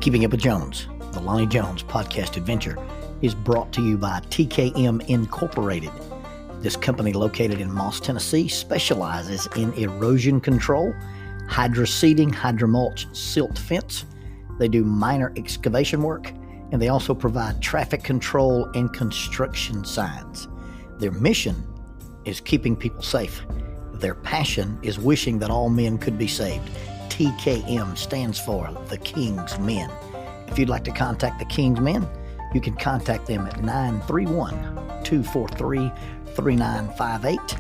Keeping Up with Jones, the Lonnie Jones podcast adventure, is brought to you by TKM Incorporated. This company, located in Moss, Tennessee, specializes in erosion control, hydroseeding, hydromulch, silt fence. They do minor excavation work, and they also provide traffic control and construction signs. Their mission is keeping people safe. Their passion is wishing that all men could be saved. TKM stands for The King's Men. If you'd like to contact The King's Men, you can contact them at 931-243-3958,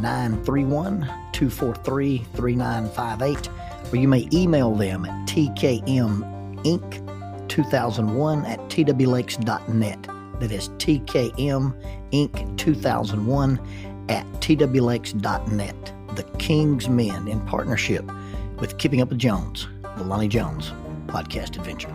931-243-3958, or you may email them at tkminc2001@twlakes.net. That is tkminc2001@twlakes.net. The King's Men, in partnership with Keeping Up with Jones, the Lonnie Jones podcast adventure.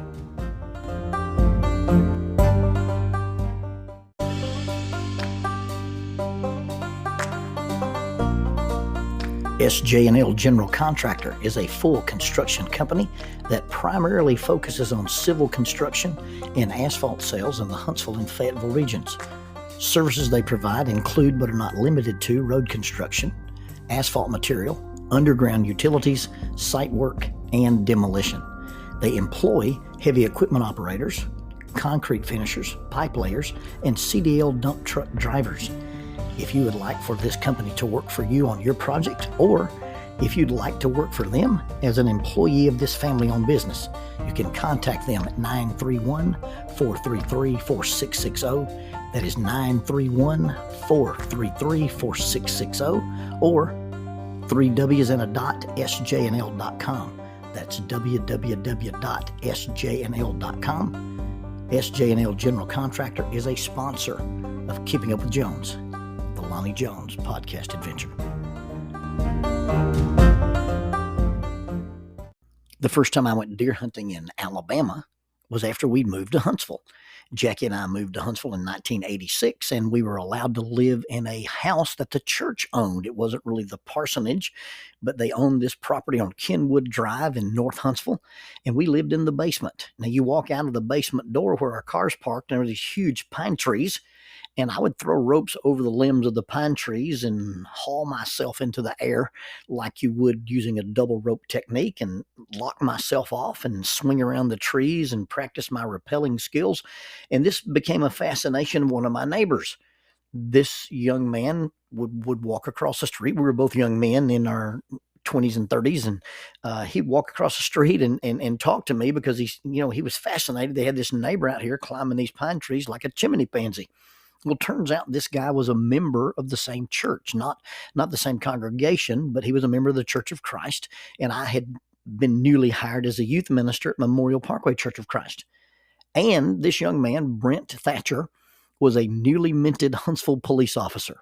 SJ&L General Contractor is a full construction company that primarily focuses on civil construction and asphalt sales in the Huntsville and Fayetteville regions. Services they provide include, but are not limited to, road construction, asphalt material, underground utilities, site work, and demolition. They employ heavy equipment operators, concrete finishers, pipe layers, and CDL dump truck drivers. If you would like for this company to work for you on your project, or if you'd like to work for them as an employee of this family-owned business, you can contact them at 931-433-4660. That is 931-433-4660, or 3W's and a dot, sjnl.com. That's www.sjnl.com. SJ&L General Contractor is a sponsor of Keeping Up with Jones, the Lonnie Jones podcast adventure. The first time I went deer hunting in Alabama was after we'd moved to Huntsville. Jackie and I moved to Huntsville in 1986, and we were allowed to live in a house that the church owned. It wasn't really the parsonage, but they owned this property on Kenwood Drive in North Huntsville, and we lived in the basement. Now, you walk out of the basement door where our cars parked, and there were these huge pine trees, and I would throw ropes over the limbs of the pine trees and haul myself into the air like you would using a double rope technique, and lock myself off and swing around the trees and practice my rappelling skills. And this became a fascination of one of my neighbors. This young man would walk across the street. We were both young men in our 20s and 30s, and he'd walk across the street and talk to me because he was fascinated. They had this neighbor out here climbing these pine trees like a chimney pansy. Well, turns out this guy was a member of the same church, not the same congregation, but he was a member of the Church of Christ, and I had been newly hired as a youth minister at Memorial Parkway Church of Christ. And this young man, Brent Thatcher, was a newly minted Huntsville police officer.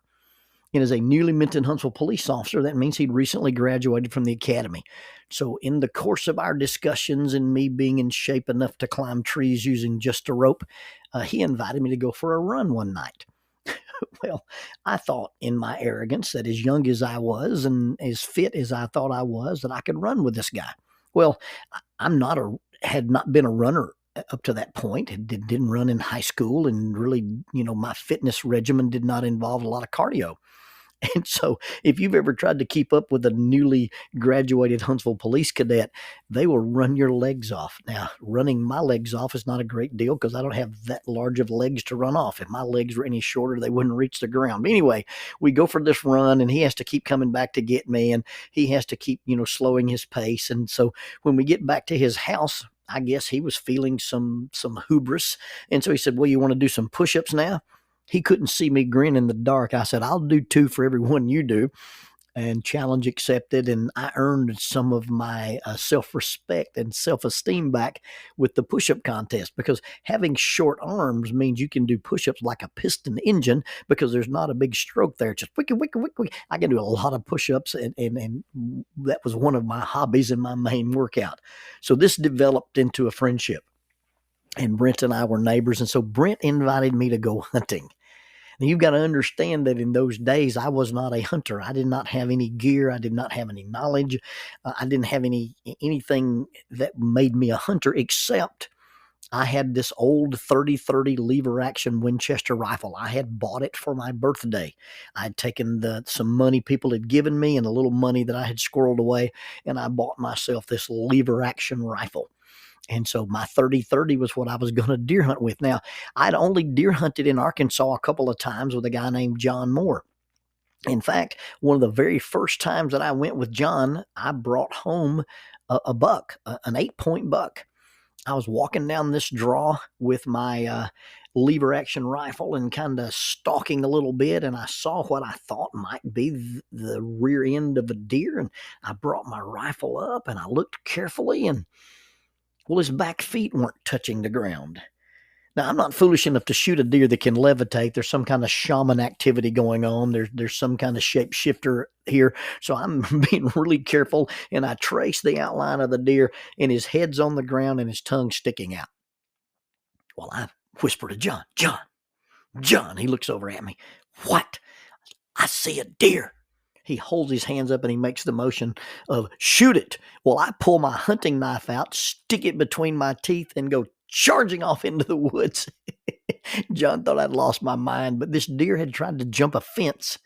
And as a newly minted Huntsville police officer, that means he'd recently graduated from the academy. So in the course of our discussions and me being in shape enough to climb trees using just a rope, he invited me to go for a run one night. Well, I thought in my arrogance that as young as I was and as fit as I thought I was, that I could run with this guy. Well, had not been a runner up to that point. Didn't run in high school, and really, my fitness regimen did not involve a lot of cardio. And so if you've ever tried to keep up with a newly graduated Huntsville police cadet, they will run your legs off. Now, running my legs off is not a great deal because I don't have that large of legs to run off. If my legs were any shorter, they wouldn't reach the ground. But anyway, we go for this run, and he has to keep coming back to get me, and he has to keep, slowing his pace. And so when we get back to his house, I guess he was feeling some hubris. And so he said, well, you want to do some push-ups now? He couldn't see me grin in the dark. I said, I'll do 2 for every one you do. And challenge accepted. And I earned some of my self-respect and self-esteem back with the push-up contest, because having short arms means you can do push-ups like a piston engine because there's not a big stroke there. Just wicka, wicka, wicka, wicka. I can do a lot of push-ups, and that was one of my hobbies and my main workout. So this developed into a friendship. And Brent and I were neighbors. And so Brent invited me to go hunting. Now, you've got to understand that in those days, I was not a hunter. I did not have any gear. I did not have any knowledge. I didn't have anything that made me a hunter, except I had this old 30-30 lever action Winchester rifle. I had bought it for my birthday. I had taken some money people had given me and a little money that I had squirreled away, and I bought myself this lever action rifle. And so my 30-30 was what I was going to deer hunt with. Now, I'd only deer hunted in Arkansas a couple of times with a guy named John Moore. In fact, one of the very first times that I went with John, I brought home a buck, an 8-point buck. I was walking down this draw with my lever action rifle and kind of stalking a little bit, and I saw what I thought might be the rear end of a deer, and I brought my rifle up and I looked carefully, and well, his back feet weren't touching the ground. Now, I'm not foolish enough to shoot a deer that can levitate. There's some kind of shaman activity going on. There's some kind of shapeshifter here. So I'm being really careful, and I trace the outline of the deer, and his head's on the ground and his tongue sticking out. Well, I whisper to John, John. He looks over at me. What? I see a deer. He holds his hands up and he makes the motion of shoot it. Well, I pull my hunting knife out, stick it between my teeth, and go charging off into the woods. John thought I'd lost my mind, but this deer had tried to jump a fence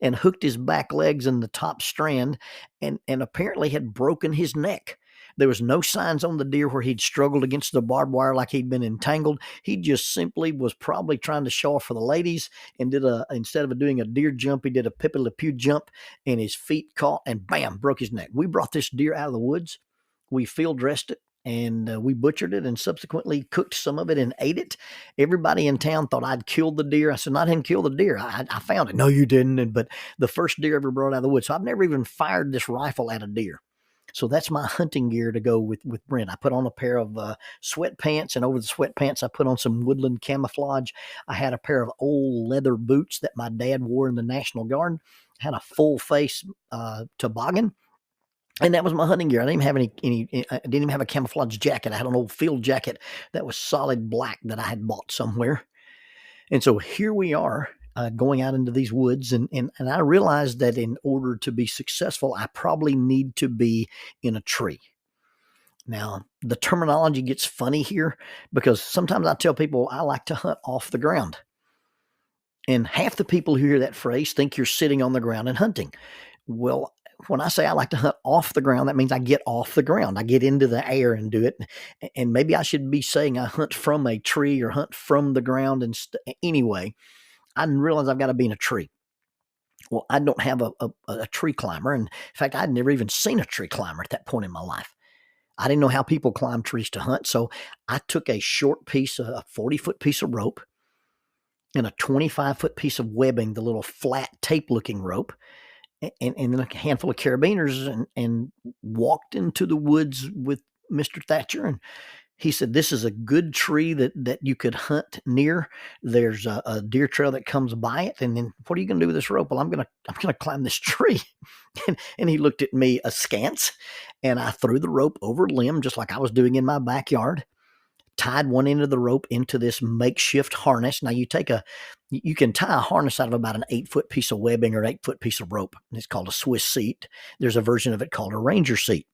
and hooked his back legs in the top strand and apparently had broken his neck. There was no signs on the deer where he'd struggled against the barbed wire like he'd been entangled. He just simply was probably trying to show off for the ladies and instead of doing a deer jump, he did a Pepe Le Pew jump, and his feet caught and bam, broke his neck. We brought this deer out of the woods. We field dressed it, and we butchered it and subsequently cooked some of it and ate it. Everybody in town thought I'd killed the deer. I said, no, I didn't kill the deer. I found it. No, you didn't. But the first deer ever brought out of the woods. So I've never even fired this rifle at a deer. So that's my hunting gear to go with Brent. I put on a pair of sweatpants, and over the sweatpants, I put on some woodland camouflage. I had a pair of old leather boots that my dad wore in the National Guard. I had a full face toboggan. And that was my hunting gear. I didn't even have I didn't even have a camouflage jacket. I had an old field jacket that was solid black that I had bought somewhere. And so here we are going out into these woods. And I realized that in order to be successful, I probably need to be in a tree. Now, the terminology gets funny here because sometimes I tell people I like to hunt off the ground. And half the people who hear that phrase think you're sitting on the ground and hunting. Well, when I say I like to hunt off the ground, that means I get off the ground. I get into the air and do it. And maybe I should be saying I hunt from a tree or hunt from the ground. And anyway, I didn't realize I've got to be in a tree. Well, I don't have a tree climber. And in fact, I'd never even seen a tree climber at that point in my life. I didn't know how people climb trees to hunt. So I took a short piece, a 40-foot piece of rope, and a 25-foot piece of webbing, the little flat tape-looking rope, and then a handful of carabiners, and walked into the woods with Mr. Thatcher. And he said, this is a good tree that you could hunt near. There's a deer trail that comes by it. And then what are you going to do with this rope? Well, I'm going to climb this tree. and he looked at me askance, and I threw the rope over a limb just like I was doing in my backyard. Tied one end of the rope into this makeshift harness. Now you can tie a harness out of about an 8-foot piece of webbing or an 8-foot piece of rope. It's called a Swiss seat. There's a version of it called a Ranger seat.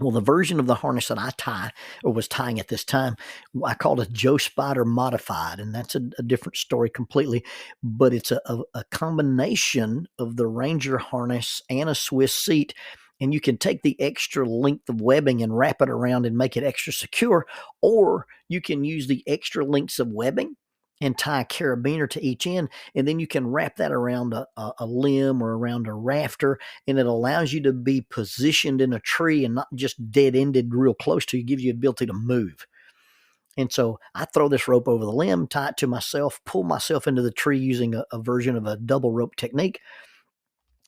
Well, the version of the harness that I was tying at this time, I called it Joe Spider Modified, and that's a different story completely. But it's a combination of the Ranger harness and a Swiss seat. And you can take the extra length of webbing and wrap it around and make it extra secure, or you can use the extra lengths of webbing and tie a carabiner to each end, and then you can wrap that around a limb or around a rafter, and it allows you to be positioned in a tree and not just dead-ended real close to you, gives you the ability to move. And so I throw this rope over the limb, tie it to myself, pull myself into the tree using a version of a double rope technique.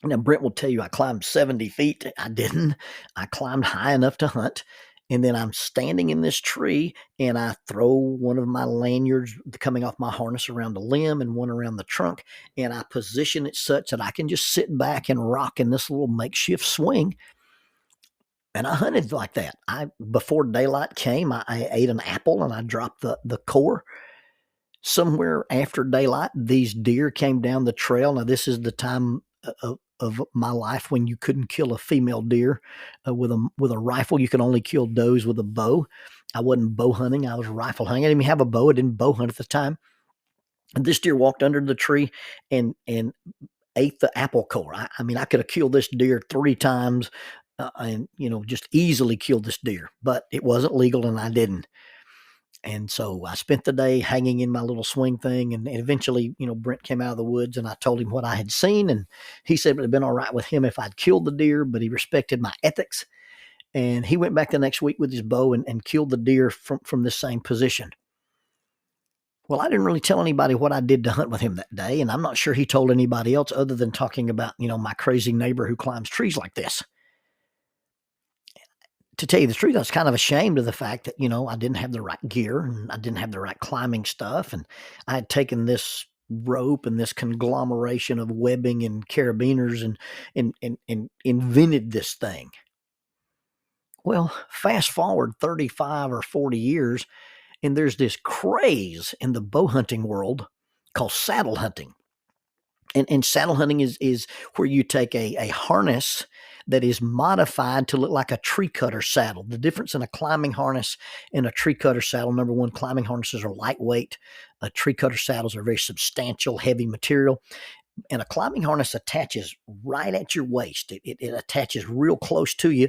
Now, Brent will tell you I climbed 70 feet. I didn't. I climbed high enough to hunt. And then I'm standing in this tree, and I throw one of my lanyards coming off my harness around the limb and one around the trunk. And I position it such that I can just sit back and rock in this little makeshift swing. And I hunted like that. Before daylight came, I ate an apple and I dropped the core. Somewhere after daylight, these deer came down the trail. Now, this is the time of my life when you couldn't kill a female deer with a rifle. You could only kill does with a bow. I wasn't bow hunting. I was rifle hunting. I didn't even have a bow. I didn't bow hunt at the time. And this deer walked under the tree and ate the apple core. I mean, I could have killed this deer 3 times and, just easily killed this deer, but it wasn't legal and I didn't. And so I spent the day hanging in my little swing thing. And eventually, Brent came out of the woods and I told him what I had seen. And he said it would have been all right with him if I'd killed the deer, but he respected my ethics. And he went back the next week with his bow and killed the deer from this same position. Well, I didn't really tell anybody what I did to hunt with him that day. And I'm not sure he told anybody else other than talking about, my crazy neighbor who climbs trees like this. To tell you the truth, I was kind of ashamed of the fact that, I didn't have the right gear and I didn't have the right climbing stuff. And I had taken this rope and this conglomeration of webbing and carabiners and invented this thing. Well, fast forward 35 or 40 years, and there's this craze in the bow hunting world called saddle hunting. And saddle hunting is where you take a harness that is modified to look like a tree cutter saddle. The difference in a climbing harness and a tree cutter saddle, number one, climbing harnesses are lightweight. Tree cutter saddles are very substantial, heavy material. And a climbing harness attaches right at your waist. It attaches real close to you.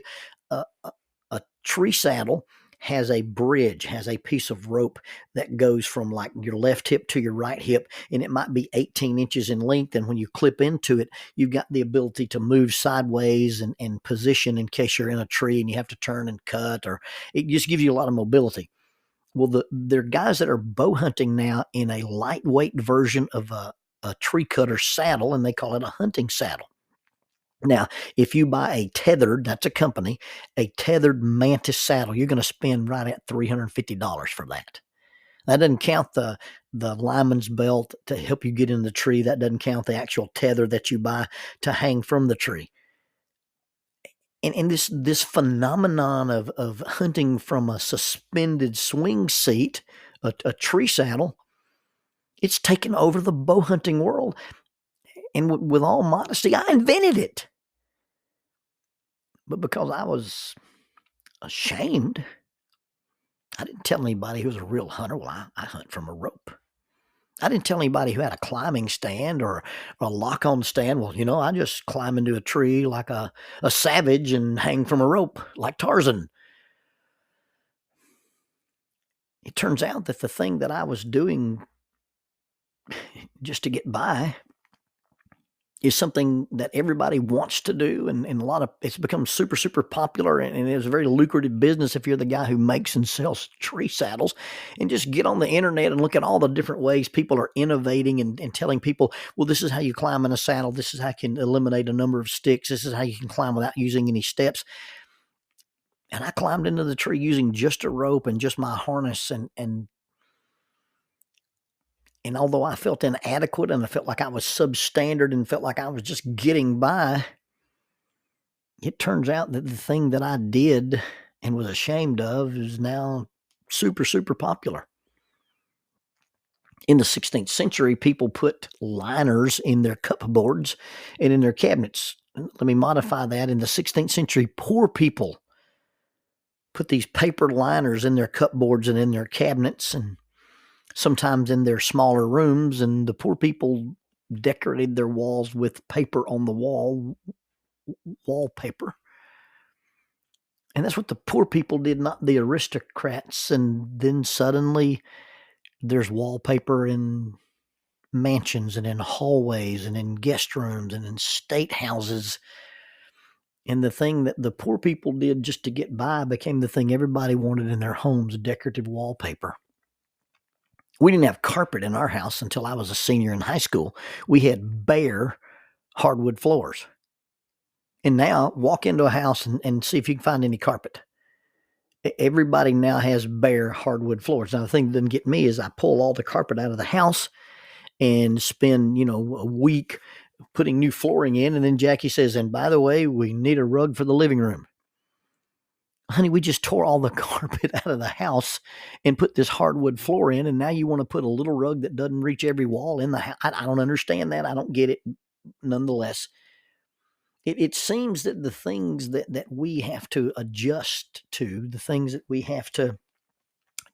A tree saddle has a bridge, has a piece of rope that goes from like your left hip to your right hip, and it might be 18 inches in length. And when you clip into it, you've got the ability to move sideways and position in case you're in a tree and you have to turn and cut, or it just gives you a lot of mobility. Well, there are guys that are bow hunting now in a lightweight version of a tree cutter saddle, and they call it a hunting saddle. Now, if you buy a tethered, that's a company, a tethered Mantis saddle, you're going to spend right at $350 for that. That doesn't count the lineman's belt to help you get in the tree. That doesn't count the actual tether that you buy to hang from the tree. And this phenomenon of hunting from a suspended swing seat, a tree saddle, it's taken over the bow hunting world. And with all modesty, I invented it. But because I was ashamed, I didn't tell anybody who was a real hunter. Well, I hunt from a rope. I didn't tell anybody who had a climbing stand or a lock-on stand. Well, I just climb into a tree like a savage and hang from a rope like Tarzan. It turns out that the thing that I was doing just to get by is something that everybody wants to do, and it's become super, super popular, and it's a very lucrative business if you're the guy who makes and sells tree saddles. And just get on the internet and look at all the different ways people are innovating and telling people, well, this is how you climb in a saddle. This is how you can eliminate a number of sticks. This is how you can climb without using any steps. And I climbed into the tree using just a rope and just my harness, and although I felt inadequate and I felt like I was substandard and felt like I was just getting by, it turns out that the thing that I did and was ashamed of is now super, super popular. In the 16th century, people put liners in their cupboards and in their cabinets. Let me modify that. In the 16th century, poor people put these paper liners in their cupboards and in their cabinets, and sometimes in their smaller rooms, and the poor people decorated their walls with paper on the wallpaper. And that's what the poor people did, not the aristocrats. And then suddenly there's wallpaper in mansions and in hallways and in guest rooms and in state houses. And the thing that the poor people did just to get by became the thing everybody wanted in their homes, decorative wallpaper. We didn't have carpet in our house until I was a senior in high school. We had bare hardwood floors. And now walk into a house and see if you can find any carpet. Everybody now has bare hardwood floors. Now, the thing that doesn't get me is I pull all the carpet out of the house and spend, a week putting new flooring in. And then Jackie says, and by the way, we need a rug for the living room. Honey, we just tore all the carpet out of the house and put this hardwood floor in, and now you want to put a little rug that doesn't reach every wall in the house. I don't understand that. I don't get it. Nonetheless, it seems that the things that we have to adjust to, the things that we have to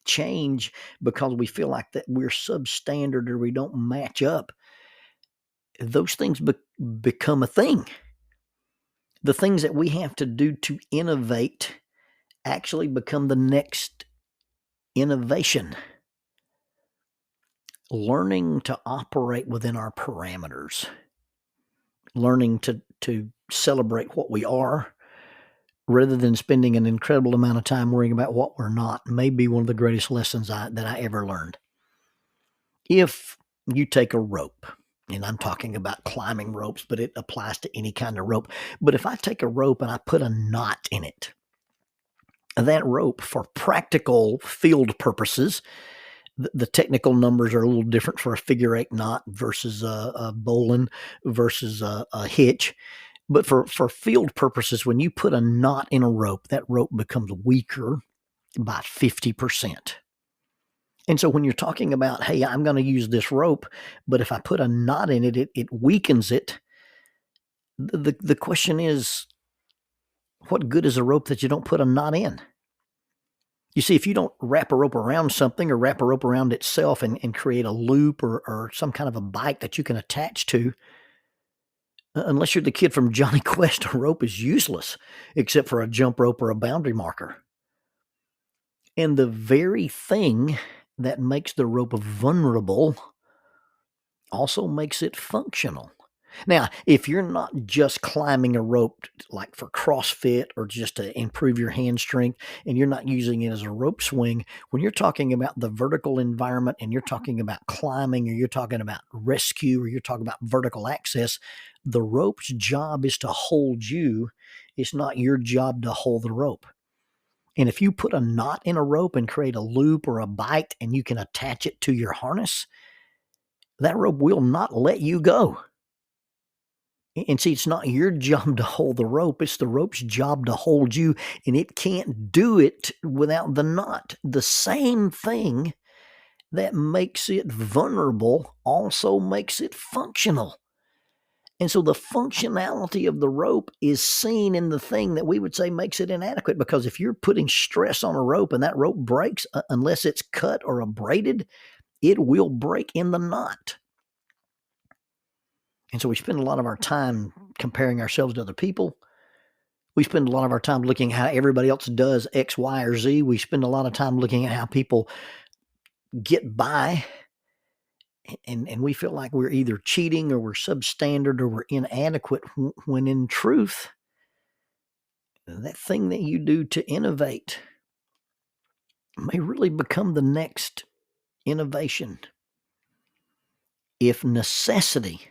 change because we feel like that we're substandard or we don't match up, those things become a thing. The things that we have to do to innovate actually become the next innovation. Learning to operate within our parameters, learning to celebrate what we are rather than spending an incredible amount of time worrying about what we're not, may be one of the greatest lessons that I ever learned. If you take a rope, and I'm talking about climbing ropes, but it applies to any kind of rope. But if I take a rope and I put a knot in it, that rope, for practical field purposes, the technical numbers are a little different for a figure eight knot versus a bowline versus a hitch. But for field purposes, when you put a knot in a rope, that rope becomes weaker by 50%. And so when you're talking about, hey, I'm going to use this rope, but if I put a knot in it, it weakens it. The question is, what good is a rope that you don't put a knot in? You see, if you don't wrap a rope around something or wrap a rope around itself and create a loop or some kind of a bite that you can attach to, unless you're the kid from Johnny Quest, a rope is useless except for a jump rope or a boundary marker. And the very thing that makes the rope vulnerable also makes it functional. Now, if you're not just climbing a rope like for CrossFit or just to improve your hand strength, and you're not using it as a rope swing, when you're talking about the vertical environment and you're talking about climbing, or you're talking about rescue, or you're talking about vertical access, the rope's job is to hold you. It's not your job to hold the rope. And if you put a knot in a rope and create a loop or a bite and you can attach it to your harness, that rope will not let you go. And see, it's not your job to hold the rope. It's the rope's job to hold you, and it can't do it without the knot. The same thing that makes it vulnerable also makes it functional. And so the functionality of the rope is seen in the thing that we would say makes it inadequate, because if you're putting stress on a rope and that rope breaks, unless it's cut or abraded, it will break in the knot. And so we spend a lot of our time comparing ourselves to other people. We spend a lot of our time looking at how everybody else does X, Y, or Z. We spend a lot of time looking at how people get by. And we feel like we're either cheating or we're substandard or we're inadequate, when in truth, that thing that you do to innovate may really become the next innovation. If necessity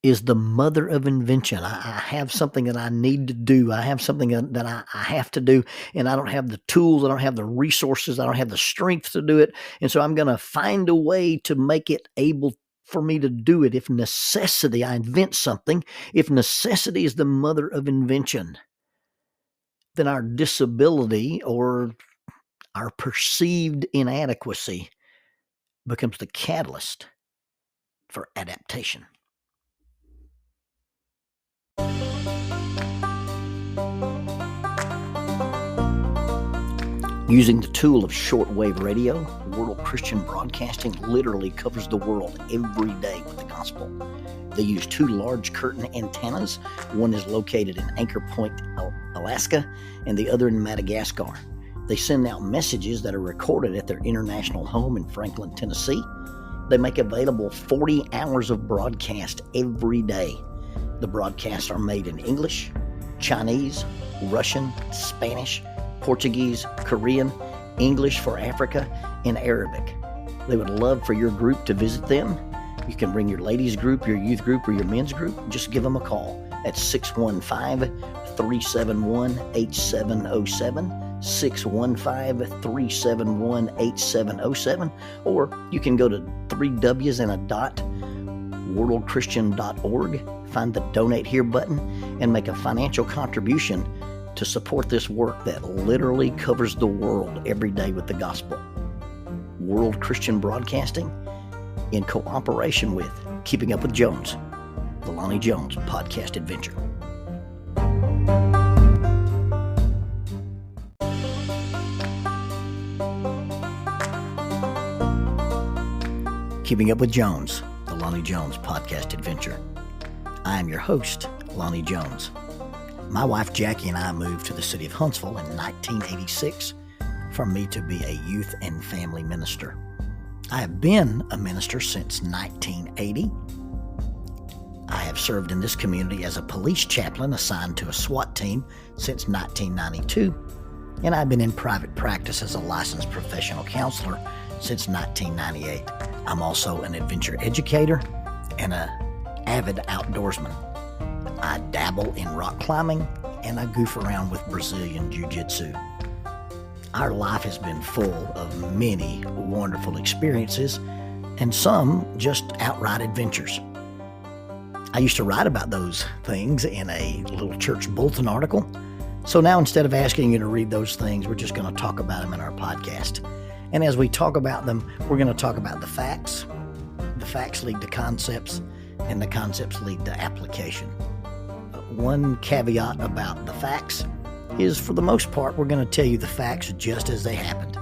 is the mother of invention, I have something that I need to do. I have something that I have to do, and I don't have the tools. I don't have the resources. I don't have the strength to do it. And so I'm going to find a way to make it able for me to do it. If necessity, I invent something. If necessity is the mother of invention, then our disability or our perceived inadequacy becomes the catalyst for adaptation. Using the tool of shortwave radio, World Christian Broadcasting literally covers the world every day with the gospel. They use 2 large curtain antennas. One is located in Anchor Point, Alaska, and the other in Madagascar. They send out messages that are recorded at their international home in Franklin, Tennessee. They make available 40 hours of broadcast every day. The broadcasts are made in English, Chinese, Russian, Spanish, Portuguese, Korean, English for Africa, and Arabic. They would love for your group to visit them. You can bring your ladies group, your youth group, or your men's group. Just give them a call at 615-371-8707, 615-371-8707, or you can go to 3Ws worldchristian.org, find the donate here button, and make a financial contribution to support this work that literally covers the world every day with the gospel. World Christian Broadcasting, in cooperation with Keeping Up with Jones, the Lonnie Jones podcast adventure. Keeping Up with Jones, the Lonnie Jones podcast adventure. I am your host, Lonnie Jones. My wife Jackie and I moved to the city of Huntsville in 1986 for me to be a youth and family minister. I have been a minister since 1980. I have served in this community as a police chaplain assigned to a SWAT team since 1992, and I've been in private practice as a licensed professional counselor since 1998. I'm also an adventure educator and an avid outdoorsman. I dabble in rock climbing, and I goof around with Brazilian Jiu-Jitsu. Our life has been full of many wonderful experiences, and some just outright adventures. I used to write about those things in a little church bulletin article, so now instead of asking you to read those things, we're just going to talk about them in our podcast. And as we talk about them, we're going to talk about the facts. The facts lead to concepts, and the concepts lead to application. One caveat about the facts is, for the most part, we're going to tell you the facts just as they happened.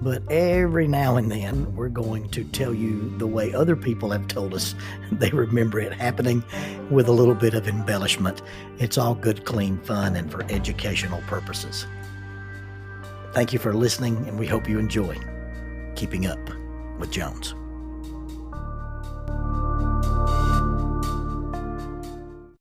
But every now and then, we're going to tell you the way other people have told us they remember it happening, with a little bit of embellishment. It's all good, clean fun and for educational purposes. Thank you for listening, and we hope you enjoy Keeping Up with Jones.